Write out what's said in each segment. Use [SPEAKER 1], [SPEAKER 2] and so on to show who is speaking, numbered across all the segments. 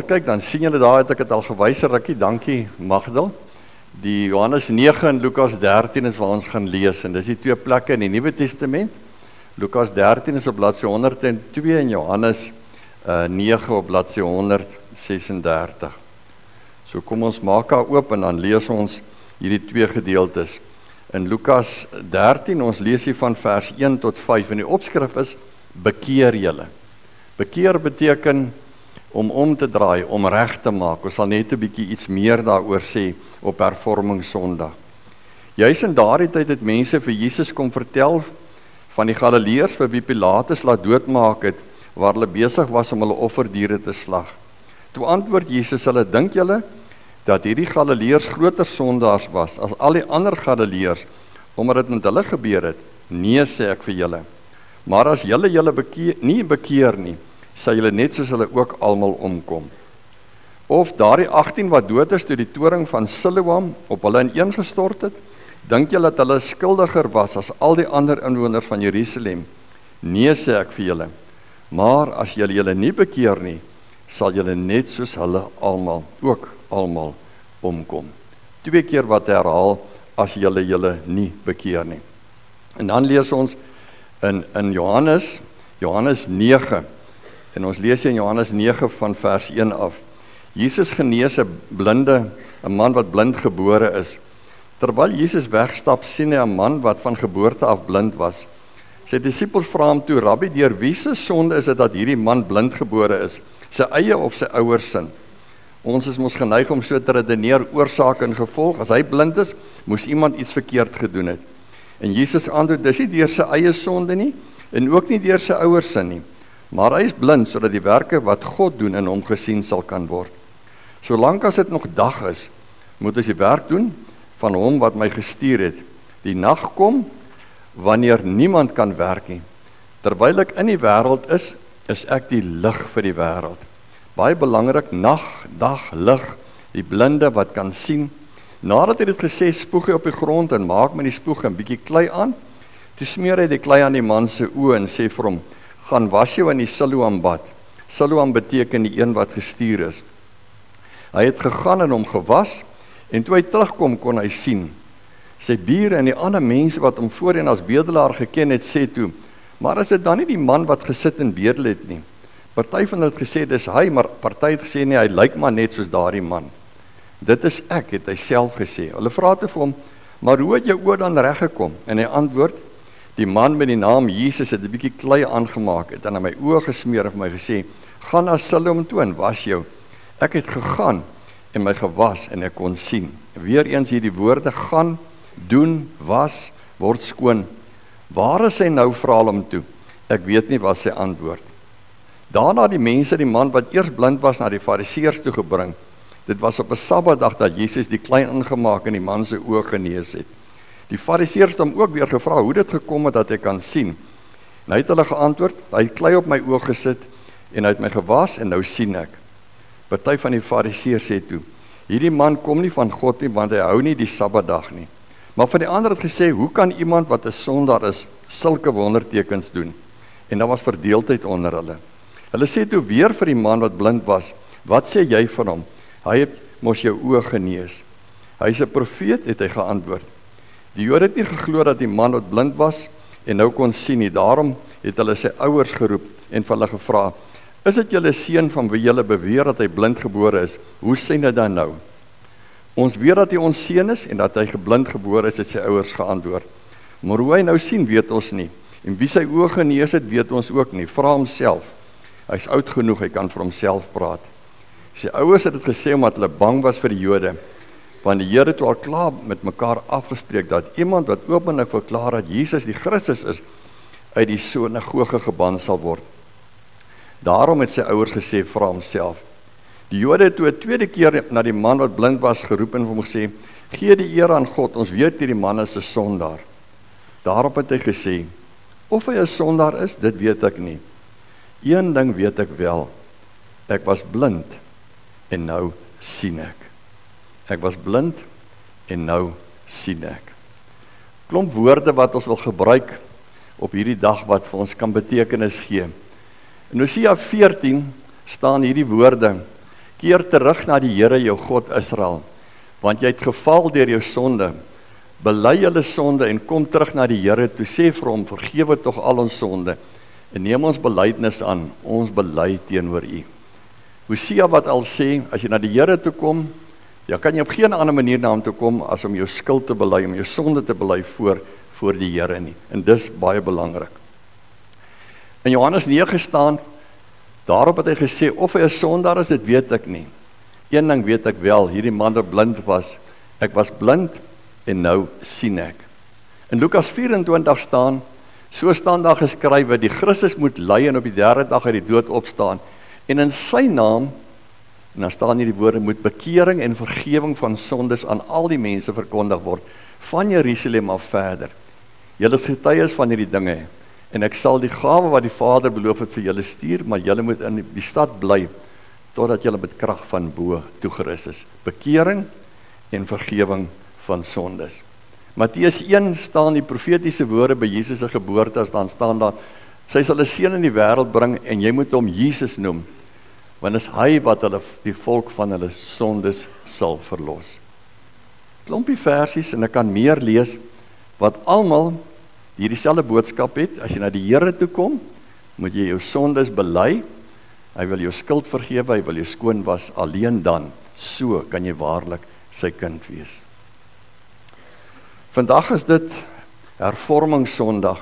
[SPEAKER 1] kyk, dan sien julle daar het ek het al gewys, Rikkie, dankie Magdal. Die Johannes 9 en Lukas 13 is waar ons gaan lees, en dis die twee plekke in die Nuwe Testament. Lukas 13 is op bladsy 102 en Johannes 9 op bladsy 136. So kom ons maak haar oop en dan lees ons hierdie twee gedeeltes. In Lukas 13, ons lees hier van vers 1 tot 5, en die opskrif is, bekeer julle. Bekeer beteken om te draai, om reg te maak. Ons sal net 'n bietjie iets meer daaroor sê op Hervormingssondag. Juis in daardie tyd het mense vir Jesus kom vertel van die Galileërs vir wie Pilatus laat doodmaak het, waar hulle besig was om hulle offerdiere te slag. Toe antwoord Jesus hulle, dink julle dat hierdie Galileërs groter sondaars was as al die ander Galileërs, omdat dit met hulle gebeur het? Nee, sê ek vir julle. Maar as julle nie bekeer nie, sal julle net soos hulle ook almal omkom. Of daardie 18 wat dood is toe die toring van Siloam op hulle ineengestort het, dink julle dat hulle skuldiger was as al die ander inwoners van Jerusalem? Nee, sê ek vir julle. Maar as julle nie bekeer nie, sal julle net soos hulle ook almal omkom. 2 keer wat herhaal, as julle nie bekeer nie. En dan lees ons in Johannes 9, en ons lees in Johannes 9 van vers 1 af. Jesus genees 'n man wat blind gebore is. Terwyl Jesus wegstap, sien hy 'n man wat van geboorte af blind was. Sy disippels vra hom toe, Rabbi, deur wie se sonde is dit dat hierdie man blind gebore is? Sy eie of sy ouers sin? Ons is mos geneig om so te redeneer, oorsaak en gevolg. As hy blind is, moes iemand iets verkeerd gedoen het. En Jesus antwoord, dis nie deur sy eie sonde nie, en ook nie deur sy ouers sin nie. Maar hy is blind, sodat die werke wat God doen in hom gesien sal kan word. Solank as dit nog dag is, moet ons die werk doen van hom wat my gestuur het. Die nag kom, wanneer niemand kan werk nie. Terwyl ek in die wêreld is ek die lig vir die wêreld. Baie belangrik, nag, dag, lig, die blinde wat kan sien. Nadat hy dit gesê, spoeg hy op die grond en maak met die spoeg 'n bietjie klei aan. Toe smeer hy die klei aan die man se oë en sê vir hom, gaan was jou in die Siloam bad. Siloam beteken die een wat gestuur is. Hy het gegaan en hom gewas, en toe hy terugkom kon hy sien. Sy bure en die ander mense wat hom voorheen as bedelaar geken het, sê toe, maar is dit dan nie die man wat gesit en bedel het nie? Party van hulle het gesê, dis hy, maar party het gesê, nee, hy lyk maar net soos daardie man. Dit is ek, het hy self gesê. Hulle vra te vir hom, maar hoe het jou oor dan reggekom? En hy antwoord, die man met die naam Jesus het 'n bietjie klei aangemaak, het aan my oë gesmeer en vir my gesê, gaan na Siloam toe en was jou. Ek het gegaan en my gewas en ek kon sien. Weereens hierdie woorde, gaan, doen, was, word skoon. Waar is hy nou, vra hom toe? Ek weet nie, was sy antwoord. Daarna die mense die man wat eers blind was na die Fariseërs toe gebring. Dit was op 'n Sabbatdag dat Jesus die klei ingemaak en die man se oë genees het. Die Fariseërs het hom ook weer gevra hoe dit gekom het dat hy kan sien. En hy het hulle geantwoord, hy het klei op my oë gesit en hy het my gewas en nou sien ek. Party van die Fariseërs sê toe, hierdie man kom nie van God nie, want hy hou nie die Sabbatdag nie. Maar van die ander het gesê, hoe kan iemand wat 'n sondaar is, sulke wondertekens doen? En daar was verdeeldheid onder hulle. Hulle sê toe weer vir die man wat blind was, wat sê jy van hom? Hy het mos jou oë genees. Hy is 'n profeet, het hy geantwoord. Die Jode het nie geglo dat die man wat blind was en nou kon sien nie. Daarom het hulle sy ouers geroep en vir hulle gevra, is dit julle seun van wie julle beweer dat hy blind gebore is? Hoe sien hy dan nou? Ons weet dat hy ons seun is en dat hy blind gebore is, het sy ouers geantwoord. Maar hoe hy nou sien, weet ons nie. En wie sy oë genees het, weet ons ook nie. Vra homself. Hy's oud genoeg, hy kan vir homself praat. Sy ouers het dit gesê omdat hulle bang was vir die Jode. Want die Here het al klaar met mekaar afgespreek dat iemand wat openlik verklaar dat Jesus die Christus is, uit die sinagoge geban sal word. Daarom het sy ouers gesê, vra homself. Die Jode het toe 'n tweede keer na die man wat blind was geroep en hom gesê, gee die eer aan God, ons weet hierdie man is 'n sondaar. Daarop het hy gesê, of hy 'n sondaar is, dit weet ek nie. Een ding weet ek wel, ek was blind en nou sien ek. Ek was blind en nou sien ek. Klomp woorde wat ons wil gebruik op hierdie dag wat vir ons kan betekenis gee. In Hosea 14 staan hierdie woorde, Keer terug na die Here jou God Israel, want jy het geval deur jou sonde. Bely julle sonde en kom terug na die Here toe, sê vir hom, vergewe tog al ons sonde, en neem ons belydenis aan, ons bely teenoor U. Hosea wat al sê, as jy na die Here toe kom, dan kan jy op geen ander manier na hom toe kom, as om jou skuld te bely, om jou sonde te bely voor die Here nie, en dis baie belangrik. In Johannes 9 staan, daarop het hy gesê, of hy 'n sondaar is, dit weet ek nie. Een ding weet ek wel, hierdie man wat blind was, ek was blind en nou sien ek. In Lukas 24 staan, so staan daar geskrywe, die Christus moet ly en op die 3de dag uit die dood opstaan, en in sy naam, en dan staan hier die woorde, moet bekering en vergewing van sondes aan al die mense verkondig word, van Jerusalem af verder. Julle is getuies van hierdie dinge, en ek sal die gawe wat die Vader beloof het vir julle stuur, maar julle moet in die stad bly, totdat julle met krag van bo toegerus is. Bekering en vergewing van sondes. Matteus 1 staan die profetiese woorde by Jesus se geboorte, as dan staan daar, sy sal 'n seun in die wêreld bring, en jy moet hom Jesus noem, want is hy wat hulle, die volk van hulle sondes sal verlos. Klompie versies, en ek kan meer lees, wat almal hierdie selfde boodskap het. As jy na die Here toe kom, moet jy jou sondes bely, hy wil jou skuld vergewe, hy wil jou skoon was, alleen dan, so kan jy waarlik sy kind wees. Vandag is dit hervormingssondag,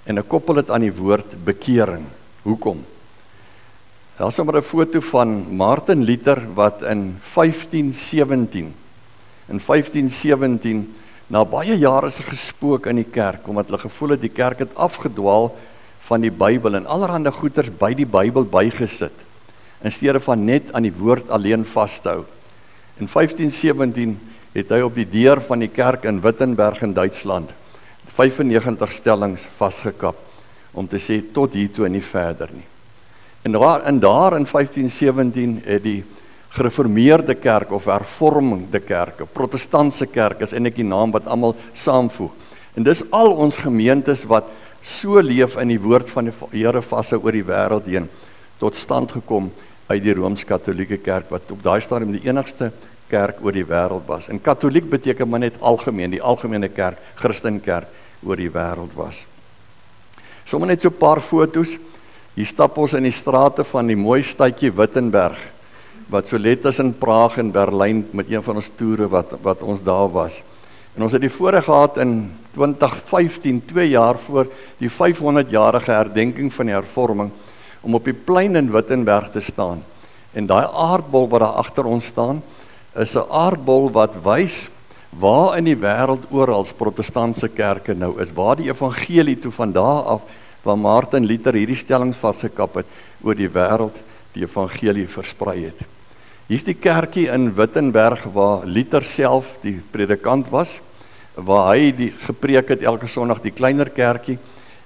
[SPEAKER 1] en ek koppel dit aan die woord bekering. Hoekom? Daar is sommer 'n foto van Martin Luther, wat in 1517, na baie jare is gespook in die kerk, omdat hulle gevoel het, die kerk het afgedwaal van die Bybel, en allerhande goeters by die Bybel bygesit, in steede van net aan die woord alleen vas te hou. In 1517 het hy op die deur van die kerk in Wittenberg in Duitsland 95 stellings vasgekap, om te sê, tot hiertoe en nie verder nie. En daar in 1517 het die gereformeerde kerk of hervormende kerk, protestantse kerk is eintlik die naam wat almal saamvoeg. En dis al ons gemeentes wat so leef in die woord van die Here vashou oor die wêreld heen, tot stand gekom uit die Rooms-Katolieke kerk, wat op daai stadium die enigste kerk oor die wêreld was. En katoliek beteken maar net algemeen, die algemene kerk, Christenkerk oor die wêreld was. Sommige net so 'n paar fotos. Hier stap ons in die strate van die mooi stadjie Wittenberg, wat so let is in Praag en Berlyn, met een van ons toere wat ons daar was. En ons het die voorreg gehad in 2015, 2 jaar voor die 500-jarige herdenking van die hervorming, om op die plein in Wittenberg te staan. En daai aardbol wat daar agter ons staan, is 'n aardbol wat wys waar in die wêreld oral protestantse kerke nou is, waar die evangelie toe van daar af, waar Martin Luther hierdie stellings vasgekap het, oor die wêreld die evangelie versprei het. Hier is die kerkie in Wittenberg, waar Luther self die predikant was, waar hy die gepreek het elke Sondag, die kleiner kerkie,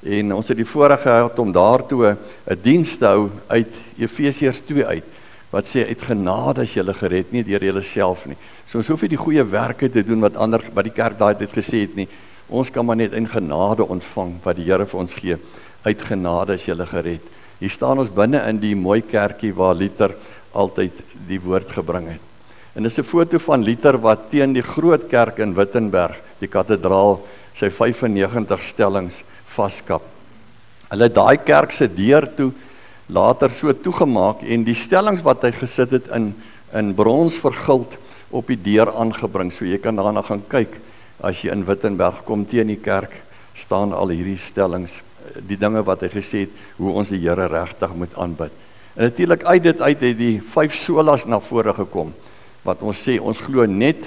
[SPEAKER 1] en ons het die voorreg gehad om daartoe 'n diens te hou uit Efesiërs 2 uit, wat sê, uit genade is julle gered, nie deur julle self nie. So ons hoef nie die goeie werke te doen wat die kerk daai tyd gesê het nie. Ons kan maar net in genade ontvang, wat die Here vir ons gee. Uit genade is julle gered. Hier staan ons binne in die mooi kerkie waar Luther altyd die woord gebring het. En dis 'n foto van Luther wat teen die groot kerk in Wittenberg, die kathedraal, sy 95 stellings vaskap. Hulle het daai kerk se deur toe later so toegemaak, en die stellings wat hy gesit het in brons verguld op die deur aangebring. So jy kan daarna gaan kyk, as jy in Wittenberg kom, teen die kerk staan al hierdie stellings, die dinge wat hy gesê het, hoe ons die Here regtig moet aanbid. En natuurlik uit dit uit het die 5 solas na vore gekom, wat ons sê, ons glo net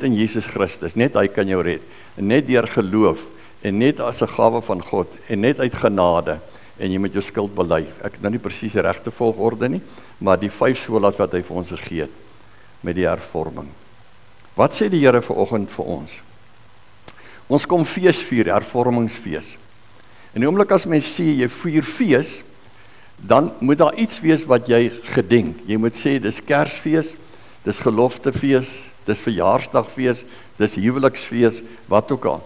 [SPEAKER 1] in Jesus Christus, net hy kan jou red, en net deur geloof, en net as 'n gawe van God, en net uit genade, en jy moet jou skuld bely. Ek het nou nie presies die regte volgorde nie, maar die 5 solas wat hy vir ons gegee het, met die hervorming. Wat sê die Here vanoggend vir ons? Ons kom fees vier, hervormingsfees. En die oomblik as mens sê, jy vier fees, dan moet daar iets wees wat jy gedenk. Jy moet sê, dis Kersfees, dis geloftefees, dis verjaarsdagfees, dis huweliksfees, wat ook al.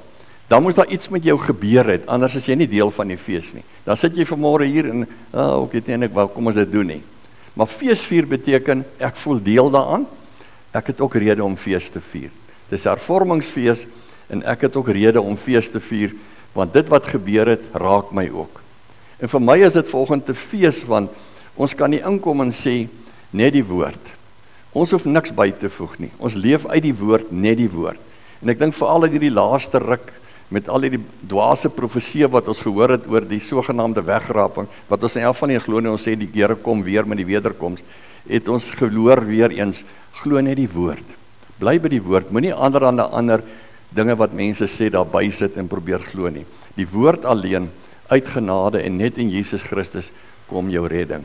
[SPEAKER 1] Dan moet daar iets met jou gebeur het, anders is jy nie deel van die fees nie. Dan sit jy vanmôre hier en, ek weet nie, kom ons dit doen nie. Maar feesvier beteken, ek voel deel daaraan, ek het ook rede om fees te vier. Dis hervormingsfees, en ek het ook rede om fees te vier, want dit wat gebeur het, raak my ook. En vir my is dit volgens 'n fees, want ons kan nie inkom en sê, net die woord. Ons hoef niks by te voeg nie. Ons leef uit die woord, net die woord. En ek dink veral uit hierdie laaste ruk, met al die dwaase profeseë wat ons gehoor het oor die sogenaamde wegraping, wat ons in elk van die glo nie, ons sê die Here kom weer met die wederkoms, het ons gehoor weer eens, glo net die woord. Bly by die woord, moenie ander dinge wat mense sê daarby sit en probeer glo nie. Die woord alleen, uit genade en net in Jesus Christus kom jou redding.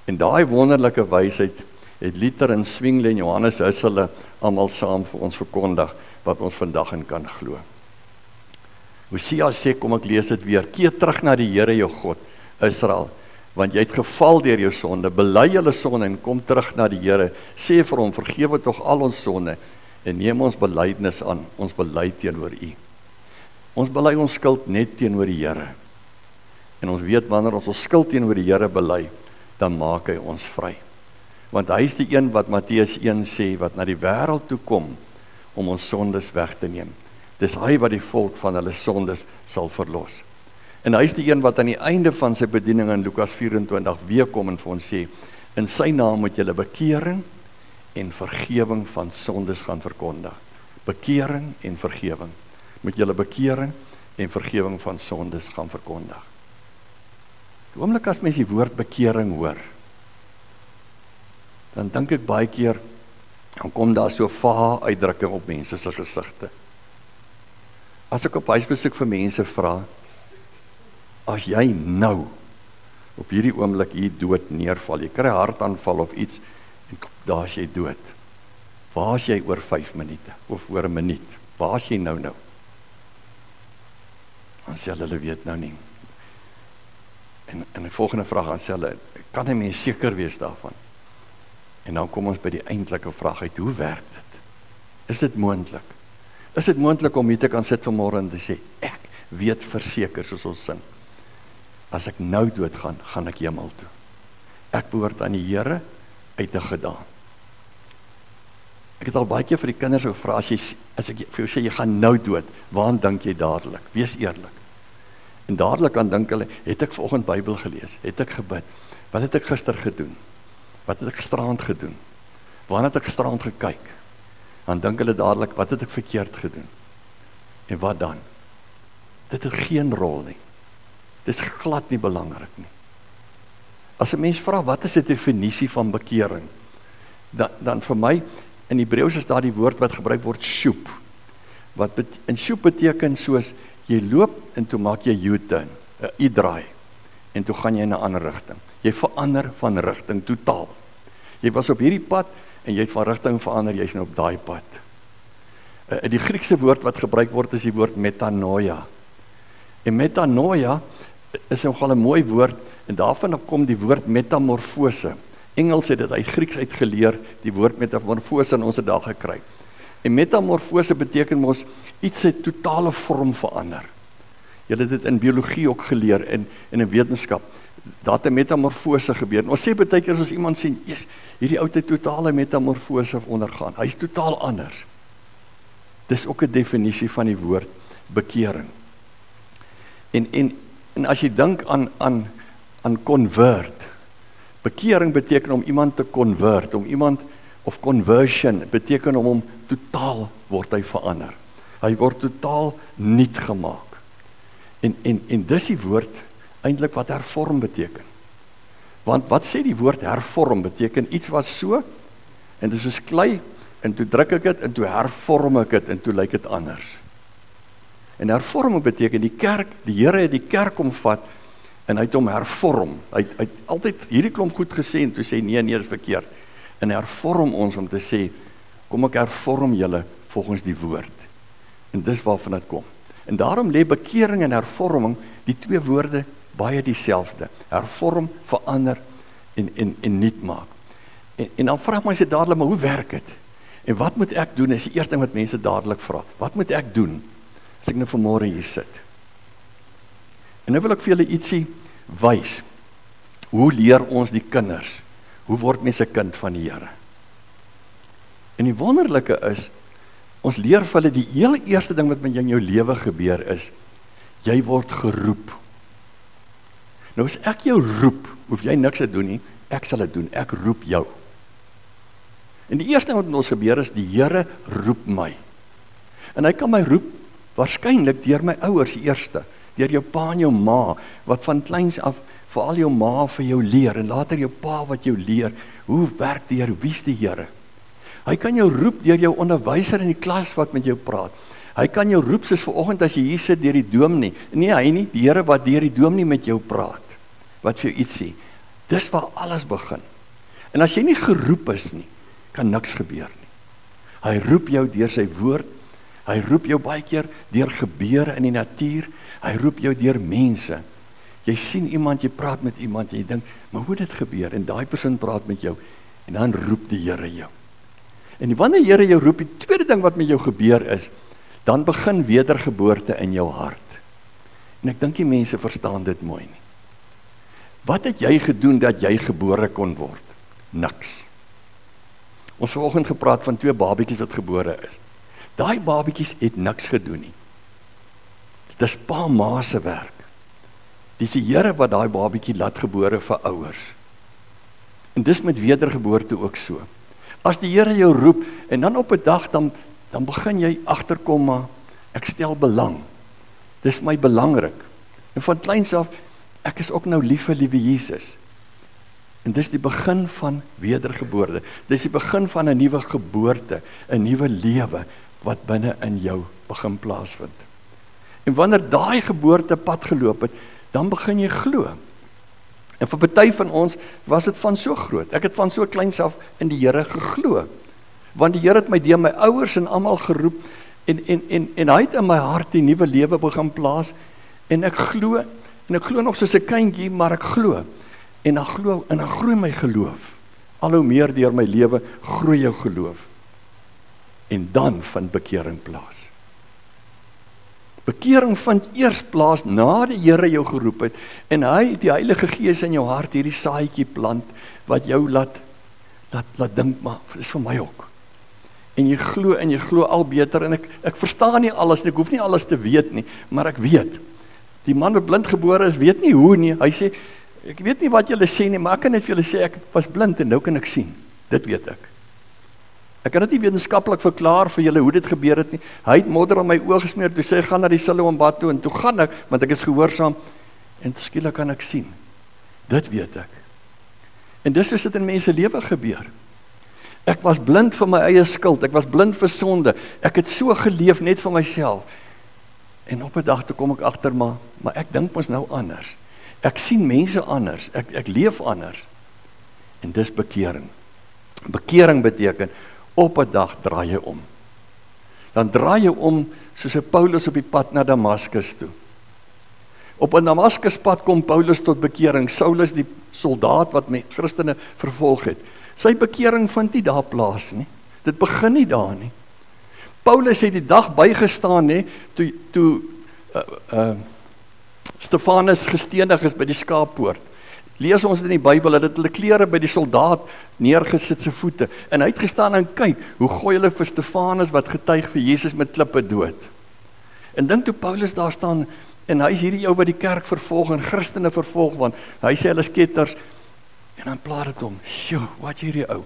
[SPEAKER 1] En daai wonderlike wysheid het Luther en Zwingli en Johannes Hussele almal saam vir ons verkondig, wat ons vandag in kan glo. Hosea sê, kom ek lees dit weer, keer terug na die Here jou God, Israel, want jy het geval deur jou sonde, bely julle sonde en kom terug na die Here, sê vir hom, vergewe tog al ons sonde, en neem ons belydenis aan, ons bely teenoor U. Ons bely ons skuld net teenoor die Here, en ons weet wanneer ons skuld teenoor die Here bely, dan maak hy ons vry. Want hy is die een wat Matteus 1 sê, wat na die wêreld toe kom, om ons sondes weg te neem. Dis hy wat die volk van hulle sondes sal verlos. En hy is die een wat aan die einde van sy bediening in Lukas 24 weer kom en vir ons sê, in sy naam moet julle bekering en vergewing van sondes gaan verkondig. Bekering en vergewing. Moet julle bekering en vergewing van sondes gaan verkondig. Die oomblik as mens die woord bekering hoor, dan dink ek baie keer, dan kom daar so vae uitdrukking op mense se gesigte. As ek op huisbesoek vir mense vra, as jy nou op hierdie oomblik hier dood neerval, jy kry 'n hartaanval of iets, en daar is jy dood. Waar is jy oor 5 minute, of oor 'n minuut? Waar is jy nou? Dan sê hulle weet nou nie. En die volgende vraag aan sê hulle, kan 'n mens seker wees daarvan? En dan kom ons by die eintlike vraag uit, hoe werk dit? Is dit moontlik? Is dit moontlik om hier te kan sit vanmôre en te sê, ek weet verseker, soos ons sing, as ek nou doodgaan, gaan ek hemel toe. Ek behoort aan die Here uit te gedaan. Ek het al baie keer vir die kinders gevra, as ek vir jou sê, jy gaan nou dood, waaraan dink jy dadelik? Wees eerlik. En dadelik aan dink hulle, het ek vanoggend Bybel gelees, het ek gebid, wat het ek gister gedoen? Wat het ek gisterand gedoen? Waarna het ek gisterand gekyk? Dan dink hulle dadelik, wat het ek verkeerd gedoen? En wat dan? Dit het geen rol nie. Dit is glad nie belangrik nie. As 'n mens vra, wat is die definisie van bekering? Dan vir my, in Hebreëus is daar die woord wat gebruik word, sjoep. En sjoep beteken soos, jy loop en toe maak jy U-turn, 'n U-draai, en toe gaan jy in 'n ander rigting. Jy verander van rigting totaal. Jy was op hierdie pad, en jy het van rigting verander, jy is nou op daai pad. Die Griekse woord wat gebruik word, is die woord metanoia. En metanoia is nogal 'n mooi woord, en daarvan kom die woord metamorfose. Engels het dit uit Grieks uitgeleer, die woord metamorfose in ons dag gekry. En metamorfose beteken mos, iets het totale vorm verander. Julle het dit in biologie ook geleer, en in wetenskap. Daar het 'n metamorfose gebeur. En ons sê baie keer as iemand sê, hierdie ou het 'n totale metamorfose ondergaan. Hy is totaal anders. Dis ook 'n definisie van die woord bekering. En as jy dink aan convert, bekering beteken om iemand te convert, of conversion beteken om hom totaal word hy verander. Hy word totaal nuut gemaak. En dis die woord eintlik wat hervorm beteken. Want wat sê die woord hervorm? Beteken iets wat so, en dis soos klei, en toe druk ek dit, en toe hervorm ek dit, en toe lyk dit anders. En hervorming beteken, die Here het die kerk omvat, en hy het hom hervorm. Hy het altyd hierdie klomp goed gesê, en toe sê, nee, dis verkeerd. En hervorm ons om te sê, kom ek hervorm julle volgens die woord. En dis waarvan dit kom. En daarom lê bekering en hervorming, die twee woorde, baie dieselfde. Hervorm, verander, en nuut maak. En dan vraag my sê dadelik, maar hoe werk dit? En wat moet ek doen, is die eerste ding wat mense dadelik vra. Wat moet ek doen, as ek nou vanmôre hier sit? En nou wil ek vir julle ietsie wys. Hoe leer ons die kinders? hoe word mens 'n kind van die Here? En die wonderlike is, ons leer vir hulle die heel eerste ding wat met jou in jou lewe gebeur is, jy word geroep. Nou as ek jou roep, hoef jy niks te doen nie, ek sal dit doen, ek roep jou. En die eerste ding wat met ons gebeur is, die Here roep my. En hy kan my roep, waarskynlik deur my ouers eerste, deur jou pa en jou ma, wat van kleins af, veral jou ma vir jou leer, en later jou pa wat jou leer, hoe werk die Here, wie is die Here? Hy kan jou roep deur jou onderwyser in die klas wat met jou praat. Hy kan jou roep soos vanoggend as jy hier sit deur die dominee. Nee, hy nie, die Here wat deur die dominee met jou praat, wat vir jou iets sê. Dis waar alles begin. En as jy nie geroep is nie, kan niks gebeur nie. Hy roep jou deur sy woord, hy roep jou baie keer deur gebeure in die natuur, hy roep jou deur mense. Jy sien iemand, jy praat met iemand, en jy dink, maar hoe dit gebeur? En daai persoon praat met jou, en dan roep die Here jou. En wanneer die Here jou roep, die tweede ding wat met jou gebeur is, dan begin wedergeboorte in jou hart. En ek dink die mense verstaan dit mooi nie. Wat het jy gedoen dat jy gebore kon word? Niks. Ons het vanoggend gepraat van 2 babietjies wat gebore is. Daai babietjies het niks gedoen nie. Dit is pa en ma se werk. Dis die Here wat daai babietjie laat gebore vir ouers. En dis met wedergeboorte ook so. As die Here jou roep, en dan op 'n dag, dan begin jy agterkom, maar ek stel belang. Dis my belangrik. En van kleins af, ek is ook nou lief vir liewe Jesus. En dis die begin van wedergeboorte. Dis die begin van 'n nuwe geboorte, 'n nuwe lewe, wat binne in jou begin plaasvind. En wanneer daai geboorte pad geloop het, dan begin jy glo. En vir party van ons was dit van so groot. Ek het van so kleins af in die Here geglo. Want die Here het my deur my ouers en almal geroep, en hy het in my hart die nuwe lewe begin plaas, en ek glo nog soos 'n kindjie, maar ek glo. En dan groei my geloof. Al hoe meer deur my lewe groei jou geloof. En dan vind bekering plaas. Bekering vind eers plaas na die Here jou geroep het, en hy, die Heilige Gees in jou hart, hierdie saadjie plant, wat jou laat dink, maar dis vir my ook. En jy glo al beter, en ek verstaan nie alles, ek hoef nie alles te weet nie, maar ek weet. Die man wat blind gebore is, weet nie hoe nie, hy sê, ek weet nie wat julle sê nie, maar ek kan net vir julle sê, ek was blind en nou kan ek sien. Dit weet ek. Ek kan dit nie wetenskaplik verklaar vir julle hoe dit gebeur het nie. Hy het modder aan my oë gesmeer, toe sê, gaan na die Siloam bad toe, en toe gaan ek, want ek is gehoorsaam, en skielik kan ek sien. Dit weet ek. En dis is dit in mense lewe gebeur. Ek was blind vir my eie skuld, ek was blind vir sonde, ek het so geleef net vir myself. En op 'n dag toe kom ek agter, maar ek dink mos nou anders. Ek sien mense anders, ek leef anders. En dis bekering. Bekering beteken, op 'n dag draai jy om. Dan draai jy om soos 'n Paulus op die pad na Damaskus toe. Op 'n Damaskuspad kom Paulus tot bekering. Saulus, die soldaat wat met Christene vervolg het. Sy bekering vind nie daar plaas nie. Dit begin nie daar nie. Paulus het die dag bygestaan, hè, toe Stefanus gestenig is by die skaappoort. Lees ons in die Bybel, dat hulle klere by die soldaat neergesit sy voete, en hy het gestaan en kyk, hoe gooi hulle vir Stefanus wat getuig vir Jesus met klippe dood. En dink toe Paulus daar staan, en hy is hierdie ou wat die kerk vervolg, en Christene vervolg, want hy sê hulle is ketters, en dan plaat het hom, sjoe, wat hierdie ou,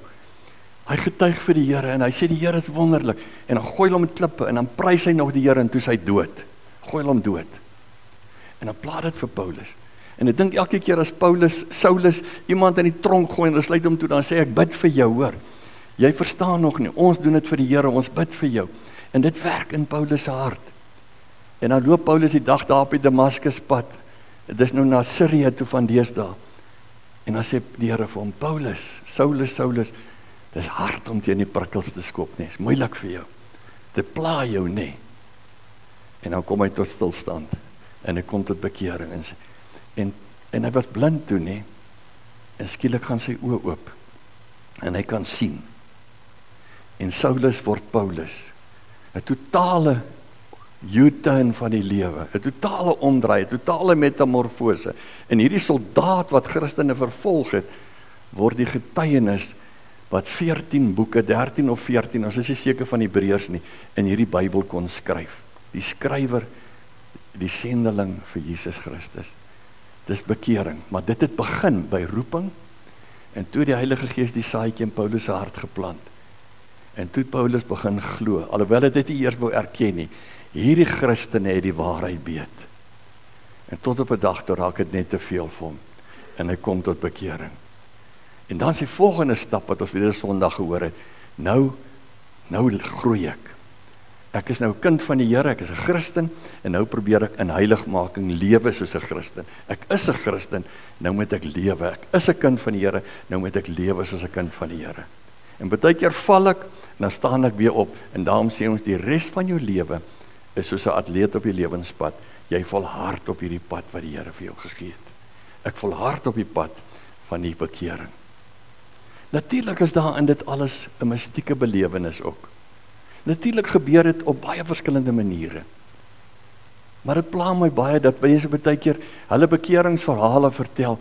[SPEAKER 1] hy getuig vir die Here, en hy sê die Here is wonderlik, en dan gooi hom met klippe, en dan prys hy nog die Here, en toe is hy dood, gooi hom dood, en dan plaat het vir Paulus. En ek dink elke keer as Saulus iemand in die tronk gooi en hulle sluit hom toe, dan sê ek, bid vir jou, hoor. Jy verstaan nog nie, ons doen dit vir die Here, ons bid vir jou. En dit werk in Paulus se hart. En dan loop Paulus die dag daar op die Damaskuspad. Dit is nou na Sirië toe van deesdae. En dan sê die Here vir hom, Paulus, Saulus, dis hard om teen die prikkels te skop, nie. Is moeilik vir jou. Dit pla jou, nie. En dan kom hy tot stilstand. En hy kom tot bekering en sê, en hy was blind toe, nie? En skielik gaan sy oë oop. En hy kan sien. En Saulus word Paulus. 'n totale U-turn van die lewe. 'n totale omdraai, 'n totale metamorfose. En hierdie soldaat wat Christene vervolg het, word die getuienis wat 14 boeke, 13 of 14, ons is nie seker van Hebreërs nie, in hierdie Bybel kon skryf. Die skrywer, die sendeling vir Jesus Christus. Dis bekering, maar dit het begin by roeping, en toe die Heilige Gees die saadjie in Paulus se hart geplant. En toe Paulus begin glo, alhoewel hy dit nie eers wou erken nie, hierdie Christene het die waarheid weet. En tot op 'n dag toe raak dit net te veel vir hom, en hy kom tot bekering. En dan is die volgende stap wat ons weer Sondag gehoor het, nou groei ek. Ek is nou kind van die Here, ek is 'n Christen, en nou probeer ek in heiligmaking lewe soos 'n Christen. Ek is 'n Christen, nou moet ek lewe. Ek is 'n kind van die Here, nou moet ek lewe soos 'n kind van die Here. En baie keer val ek, en dan staan ek weer op, en daarom sê ons, die res van jou lewe is soos 'n atleet op die lewenspad. Jy volhard op hierdie pad wat die Here vir jou gegee het. Ek volhard op die pad van die bekering. Natuurlik is daar in dit alles 'n mystieke belewenis ook. Natuurlik gebeur dit op baie verskillende maniere. Maar dit pla my baie dat mense baie keer hulle bekeringsverhale vertel,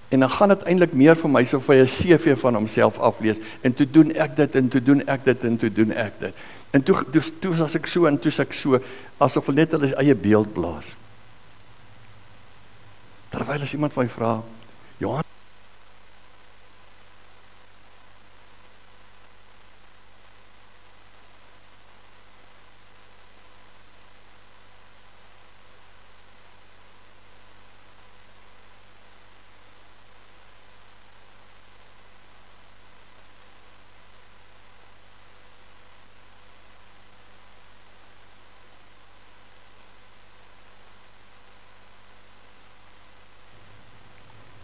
[SPEAKER 1] en dan gaan dit eintlik meer vir my so vir 'n CV van homself aflees, en toe doen ek dit, en toe doen ek dit, en toe doen ek dit. En toe as ek so, en toe ek so, asof hulle net hulle eie beeld blaas. Terwyl as iemand van my vra, Johan,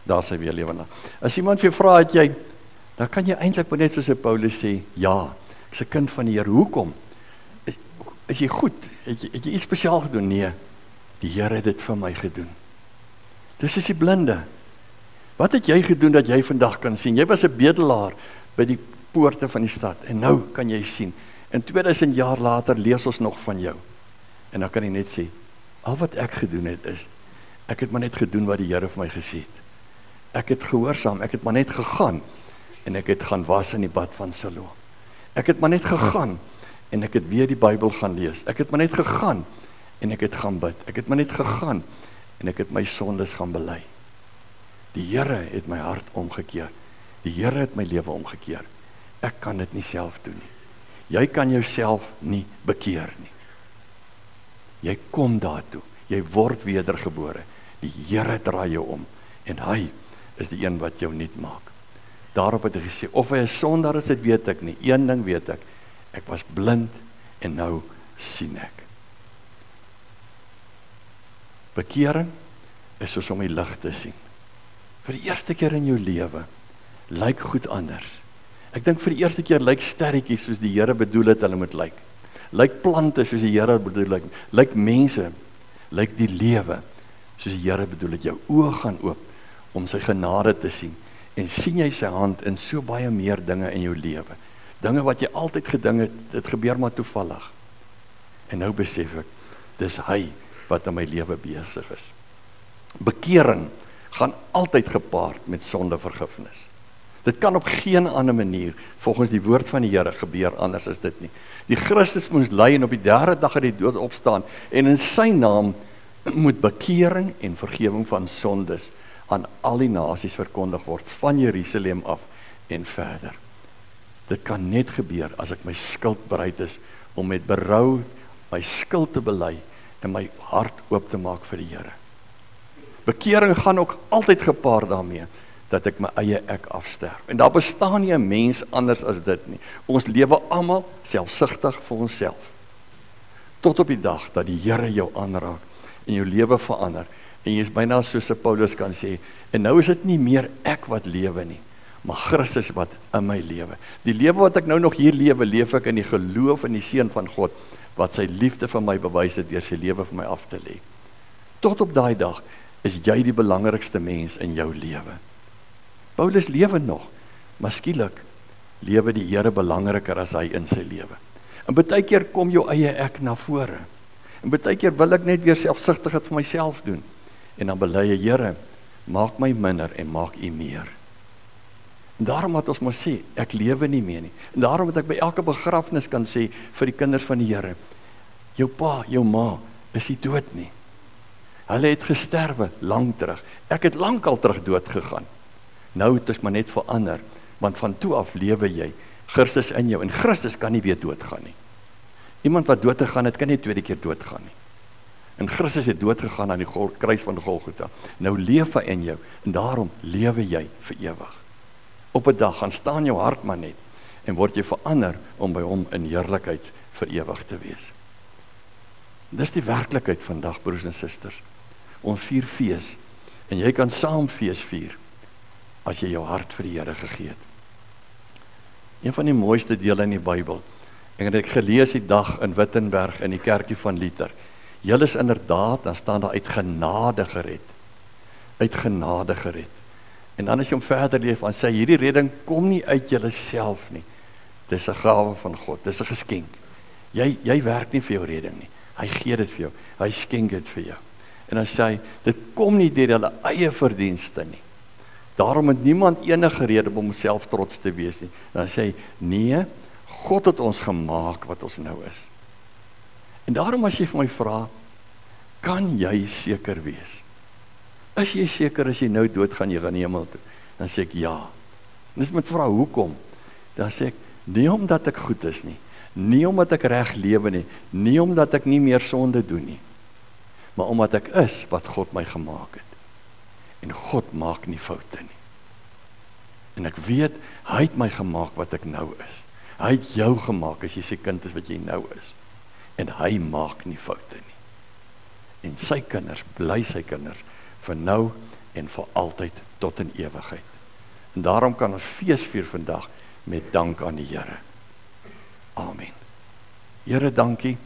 [SPEAKER 1] daar sy weer lewende. As iemand vir jou vra, het jy, dan kan jy eintlik net soos Paulus sê, ja, ek is 'n kind van die Here. Hoekom? Is jy goed? Het jy iets spesiaal gedoen? Nee, die Here het dit vir my gedoen. Dis soos die blinde. Wat het jy gedoen dat jy vandag kan sien? Jy was 'n bedelaar by die poorte van die stad, en nou kan jy sien. En 2000 jaar later lees ons nog van jou. En dan kan jy net sê, al wat ek gedoen het is, ek het maar net gedoen wat die Here vir my gesê het. Ek het gehoorsaam, ek het maar net gegaan, en ek het gaan was in die bad van Siloam. Ek het maar net gegaan, en ek het weer die Bybel gaan lees. Ek het maar net gegaan, en ek het gaan bid. Ek het maar net gegaan, en ek het my sondes gaan bely. Die Here het my hart omgekeer. Die Here het my lewe omgekeer. Ek kan dit nie self doen nie. Jy kan jouself nie bekeer nie. Jy kom daartoe. Jy word wedergebore. Die Here draai jou om, en hy is die een wat jou nuut maak. Daarop het hy gesê, of hy 'n sondaar is, dit weet ek nie. Een ding weet ek, ek was blind en nou sien ek. Bekering is soos om die lig te sien. Vir die eerste keer in jou lewe lyk goed anders. Ek dink vir die eerste keer lyk sterretjies soos die Here bedoel het hulle moet lyk. Lyk plante soos die Here bedoel het. Lyk mense, lyk die lewe soos die Here bedoel het. Jou oë gaan oop om sy genade te sien, en sien jy sy hand in so baie meer dinge in jou lewe. Dinge wat jy altyd gedink het, dit gebeur maar toevallig. En nou besef ek, dis hy wat in my lewe besig is. Bekering gaan altyd gepaard met sondevergifnis. Dit kan op geen ander manier, volgens die woord van die Here, gebeur anders as dit nie. Die Christus moes ly en op die 3de dag uit die dood opstaan, en in sy naam moet bekering en vergifnis van sondes aan al die nasies verkondig word, van Jerusalem af en verder. Dit kan net gebeur as ek my skuld bereid is om met berou my skuld te bely en my hart oop te maak vir die Here. Bekering gaan ook altyd gepaard daarmee dat ek my eie ek afsterf. En daar bestaan nie 'n mens anders as dit nie. Ons lewe almal selfsugtig vir onsself. Tot op die dag dat die Here jou aanraak en jou lewe verander. En jy is byna soos Paulus kan sê, en nou is dit nie meer ek wat lewe nie, maar Christus wat in my lewe. Die lewe wat ek nou nog hier lewe, leef ek in die geloof in die Seun van God, wat sy liefde vir my bewys het deur sy lewe vir my af te lê. Tot op daai dag is jy die belangrikste mens in jou lewe. Paulus lewe nog, maar skielik lewe die Here belangriker as hy in sy lewe. En baie keer kom jou eie ek na vore. En baie keer wil ek net weer selfsugtigheid vir myself doen. En dan bely jy, Here, maak my minder en maak U meer. En daarom wat ons moet sê, ek lewe nie meer nie. En daarom moet ek by elke begrafnis kan sê vir die kinders van die Here, jou pa, jou ma, is nie dood nie. Hulle het gesterwe, lang terug. Ek het lank al terug dood gegaan. Nou het ons maar net verander, want van toe af lewe jy, Christus in jou, en Christus kan nie weer doodgaan nie. Iemand wat dood gegaan het, kan nie tweede keer doodgaan nie. En Christus het doodgegaan aan die kruis van Golgotha. Nou leef hy in jou, en daarom lewe jy vir ewig. Op 'n dag gaan staan jou hart maar net, en word jy verander om by hom in heerlikheid vir ewig te wees. Dis die werklikheid vandag, broers en susters. Ons vier fees, en jy kan saam fees vier, as jy jou hart vir die Here gegee het. Een van die mooiste dele in die Bybel, en het ek gelees die dag in Wittenberg in die kerkie van Luther. Julle is inderdaad, dan staan daar uit genade gered. Uit genade gered. En dan as jy hom verder leef, dan sê hierdie redding kom nie uit julle self nie. Dis 'n gawe van God, dis 'n geskenk. Jy werk nie vir jou redding nie. Hy gee dit vir jou, hy skenk dit vir jou. En dan sê hy, dit kom nie deur hulle eie verdienste nie. Daarom het niemand enige rede om homself trots te wees nie. Dan sê hy, nee, God het ons gemaak wat ons nou is. En daarom as jy vir my vra, kan jy seker wees? Is jy seker as jy nou doodgaan, jy gaan die hemel toe? Dan sê ek ja. En as jy met vra, hoekom? Dan sê ek, nie omdat ek goed is nie, nie omdat ek reg lewe nie, nie omdat ek nie meer sonde doen nie, maar omdat ek is wat God my gemaak het. En God maak nie foute nie. En ek weet, hy het my gemaak wat ek nou is. Hy het jou gemaak as jy sy kind is wat jy nou is. En hy maak nie foute nie. En sy kinders, bly sy kinders, vir nou en vir altyd tot in ewigheid. En daarom kan ons fees vier vandag met dank aan die Here. Amen. Here, dankie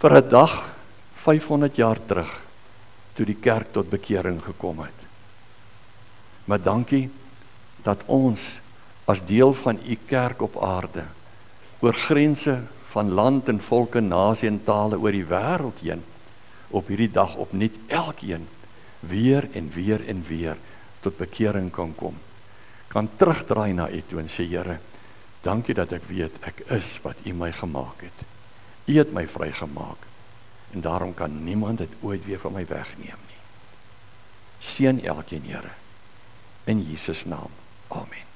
[SPEAKER 1] vir 'n dag 500 jaar terug, toe die kerk tot bekering gekom het. Maar dankie dat ons as deel van u kerk op aarde, oor grense van land en volke, nasie en tale oor die wêreld heen, op hierdie dag opnuut elkeen weer en weer en weer tot bekering kan kom. Kan terugdraai na u toe en sê, Here, dankie dat ek weet, ek is wat u my gemaak het. U het my vrygemaak. En daarom kan niemand dit ooit weer van my wegneem nie. Seën elkeen, Here. In Jesus naam. Amen.